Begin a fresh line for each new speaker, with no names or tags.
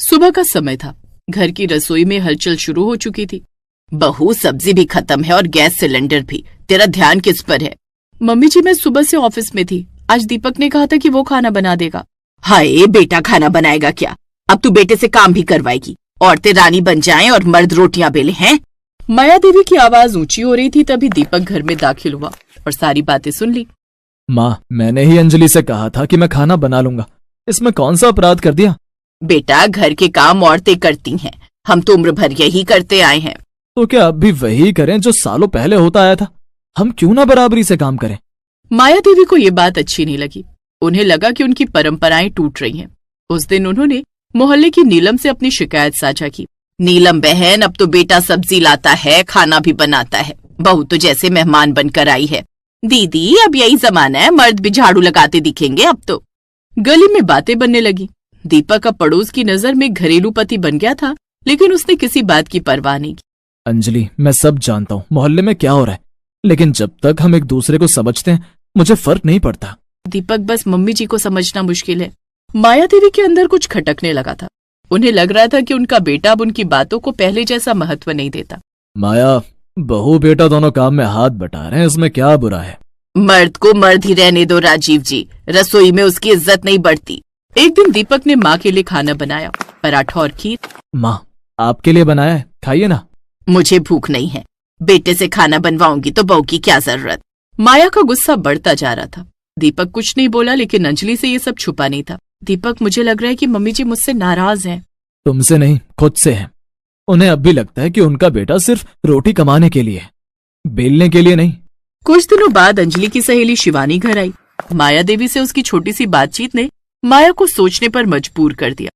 सुबह का समय था। घर की रसोई में हलचल शुरू हो चुकी थी। बहू, सब्जी भी खत्म है और गैस सिलेंडर भी। तेरा ध्यान किस पर है? मम्मी जी, मैं सुबह से ऑफिस में थी। आज दीपक ने कहा था कि वो खाना बना देगा।
हाय, बेटा खाना बनाएगा क्या? अब तू बेटे से काम भी करवाएगी। औरतें रानी बन जाएं और मर्द रोटियां बेले हैं।
माया देवी की आवाज ऊंची हो रही थी। तभी दीपक घर में दाखिल हुआ और सारी बातें सुन ली।
माँ, मैंने ही अंजलि से कहा था कि मैं खाना बना लूंगा। इसमें कौन सा अपराध कर दिया?
बेटा, घर के काम औरतें करती हैं। हम तो उम्र भर यही करते आए हैं।
तो क्या अब भी वही करें जो सालों पहले होता आया था? हम क्यों ना बराबरी से काम करें?
माया देवी को ये बात अच्छी नहीं लगी। उन्हें लगा कि उनकी परंपराएं टूट रही हैं। उस दिन उन्होंने मोहल्ले की नीलम से अपनी शिकायत साझा की।
नीलम बहन, अब तो बेटा सब्जी लाता है, खाना भी बनाता है। बहू तो जैसे मेहमान बनकर आई है। दीदी, अब यही जमाना है, मर्द भी झाड़ू लगाते दिखेंगे अब तो।
गली में बातें बनने लगी। दीपक अब पड़ोस की नजर में घरेलू पति बन गया था, लेकिन उसने किसी बात की परवाह नहीं की।
अंजलि, मैं सब जानता हूँ मोहल्ले में क्या हो रहा है, लेकिन जब तक हम एक दूसरे को समझते हैं मुझे फर्क नहीं पड़ता।
दीपक, बस मम्मी जी को समझना मुश्किल है। माया देवी के अंदर कुछ खटकने लगा था। उन्हें लग रहा था कि उनका बेटा अब उनकी बातों को पहले जैसा महत्व नहीं देता।
माया, बहू बेटा दोनों काम में हाथ बटा रहे हैं, इसमें क्या बुरा है?
मर्द को मर्द ही रहने दो राजीव जी। रसोई में उसकी इज्जत नहीं बढ़ती।
एक दिन दीपक ने माँ के लिए खाना बनाया, पराठा और खीर।
माँ, आपके लिए बनाया है, खाइए ना।
मुझे भूख नहीं है। बेटे से खाना बनवाऊंगी तो बहू की क्या जरूरत?
माया का गुस्सा बढ़ता जा रहा था। दीपक कुछ नहीं बोला, लेकिन अंजलि से ये सब छुपा नहीं था। दीपक, मुझे लग रहा है कि मम्मी जी मुझसे नाराज हैं।
तुमसे नहीं, खुद से हैं। उन्हें अब भी लगता है कि उनका बेटा सिर्फ रोटी कमाने के लिए है, बेलने के लिए नहीं।
कुछ दिनों बाद अंजलि की सहेली शिवानी घर आई। माया देवी से उसकी छोटी सी बातचीत ने माया को सोचने पर मजबूर कर दिया।